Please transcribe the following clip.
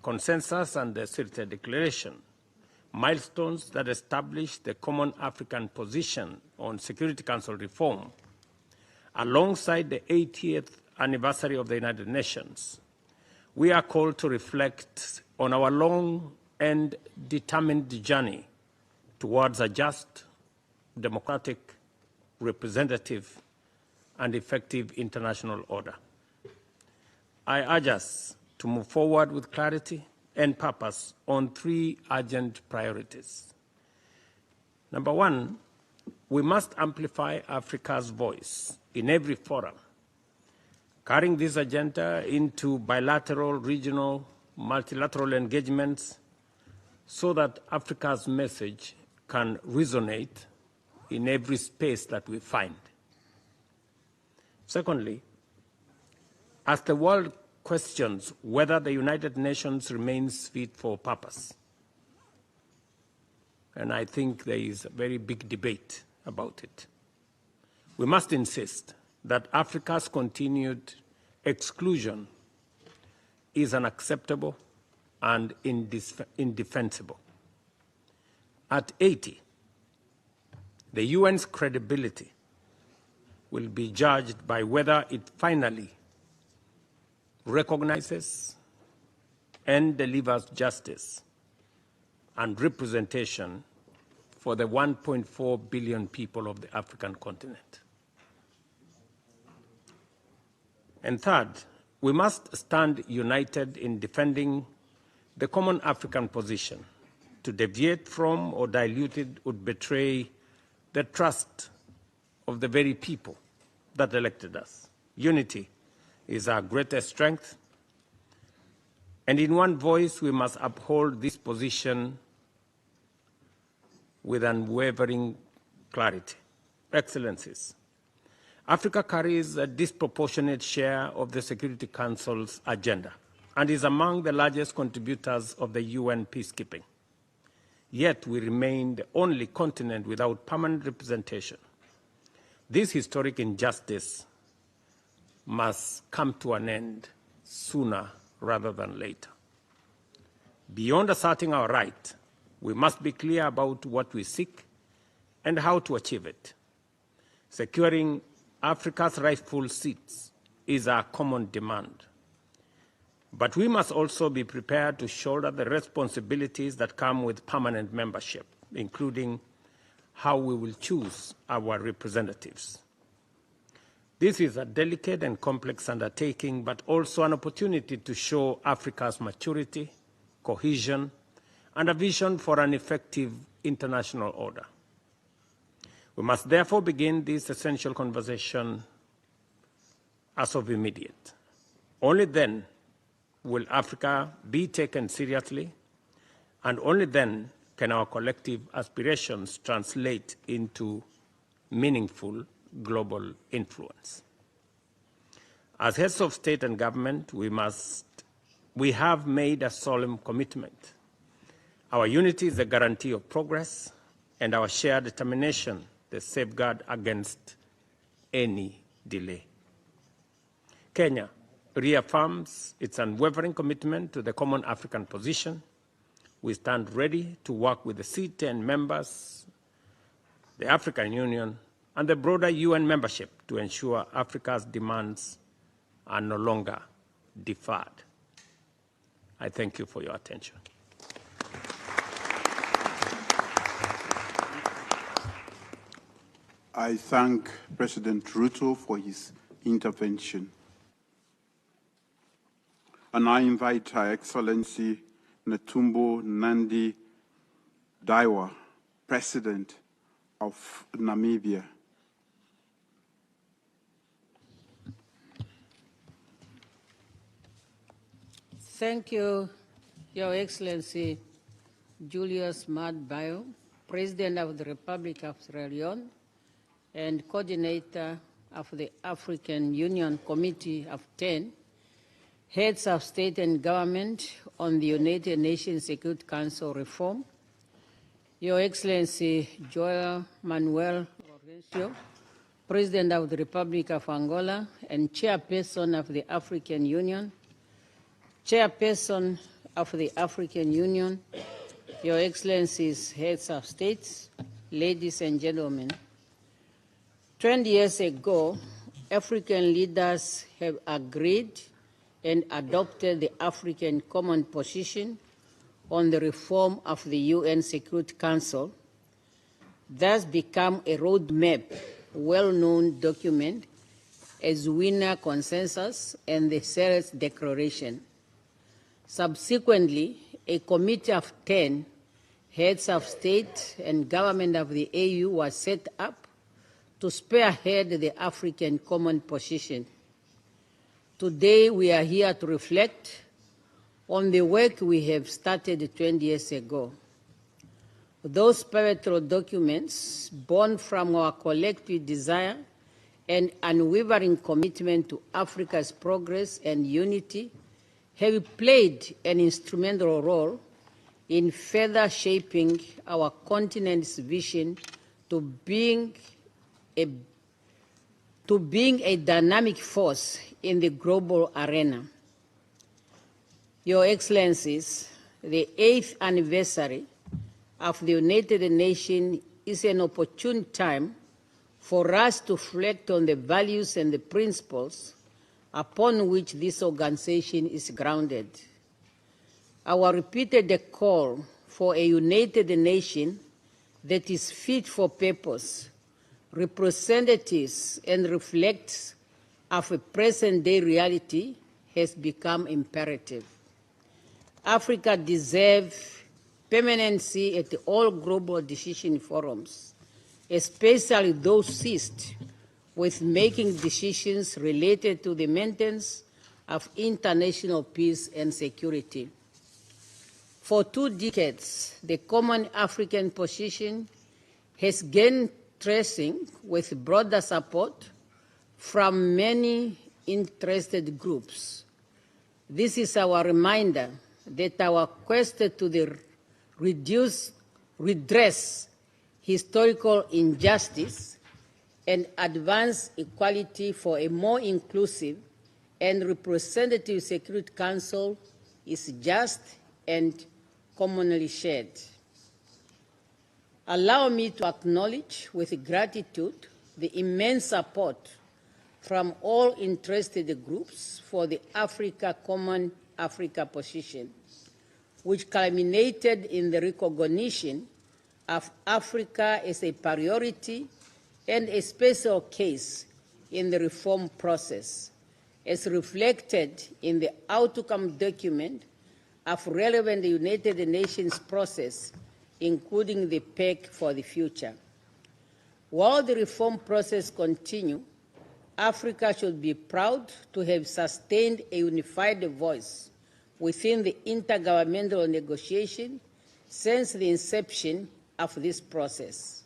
consensus and the Sirte Declaration, milestones that establish the common African position on Security Council reform, alongside the 80th anniversary of the United Nations, we are called to reflect on our long and determined journey towards a just, democratic, representative, and effective international order. I urge us to move forward with clarity and purpose on three urgent priorities. Number one, we must amplify Africa's voice in every forum, carrying this agenda into bilateral, regional, multilateral engagements so that Africa's message can resonate in every space that we find. Secondly, as the world questions whether the United Nations remains fit for purpose, and I think there is a very big debate about it, we must insist that Africa's continued exclusion is unacceptable and indefensible. At 80, the UN's credibility will be judged by whether it finally recognizes and delivers justice and representation for the 1.4 billion people of the African continent. And third, we must stand united in defending the common African position. To deviate from or dilute it would betray the trust of the very people that elected us. Unity is our greatest strength, and in one voice we must uphold this position with unwavering clarity. Excellencies, Africa carries a disproportionate share of the Security Council's agenda and is among the largest contributors of the UN peacekeeping. Yet we remain the only continent without permanent representation. This historic injustice must come to an end sooner rather than later. Beyond asserting our right, we must be clear about what we seek and how to achieve it. Securing Africa's rightful seats is our common demand. But we must also be prepared to shoulder the responsibilities that come with permanent membership, including how we will choose our representatives. This is a delicate and complex undertaking, but also an opportunity to show Africa's maturity, cohesion, and a vision for an effective international order. We must therefore begin this essential conversation as of immediate. Only then will Africa be taken seriously, and only then can our collective aspirations translate into meaningful global influence. As heads of state and government, we have made a solemn commitment. Our unity is the guarantee of progress, and our shared determination the safeguard against any delay. Kenya reaffirms its unwavering commitment to the common African position. We stand ready to work with the C10 members, the African Union, and the broader UN membership to ensure Africa's demands are no longer deferred. I thank you for your attention. I thank President Ruto for his intervention. And I invite Her Excellency Netumbo Nandi Daiwa, President of Namibia. Thank you, Your Excellency Julius Maad Bio, President of the Republic of Sierra Leone and Coordinator of the African Union Committee of 10, Heads of State and Government on the United Nations Security Council reform, Your Excellency João Manuel Lourenço, President of the Republic of Angola and Chairperson of the African Union, Chairperson of the African Union, Your Excellencies, heads of states, ladies and gentlemen, 20 years ago, African leaders have agreed and adopted the African Common Position on the reform of the UN Security Council, thus become a roadmap, well-known document as Wiener Consensus and the Ceres Declaration. Subsequently, a committee of 10 heads of state and government of the AU was set up to spearhead the African Common Position. Today, we are here to reflect on the work we have started 20 years ago. Those pivotal documents, born from our collective desire and unwavering commitment to Africa's progress and unity, have played an instrumental role in further shaping our continent's vision to being a dynamic force in the global arena. Your Excellencies, the 8th anniversary of the United Nations is an opportune time for us to reflect on the values and the principles upon which this organization is grounded. Our repeated call for a United Nation that is fit for purpose, representatives and reflects of a present-day reality has become imperative. Africa deserves permanency at all global decision forums, especially those seized with making decisions related to the maintenance of international peace and security. For 2 decades, the Common African Position has gained traction with broader support from many interested groups. This is our reminder that our quest to redress historical injustice and advance equality for a more inclusive and representative Security Council is just and commonly shared. Allow me to acknowledge with gratitude the immense support from all interested groups for the Common Africa Position, which culminated in the recognition of Africa as a priority and a special case in the reform process, as reflected in the outcome document of relevant United Nations process, including the PEC for the future. While the reform process continues, Africa should be proud to have sustained a unified voice within the intergovernmental negotiation since the inception of this process.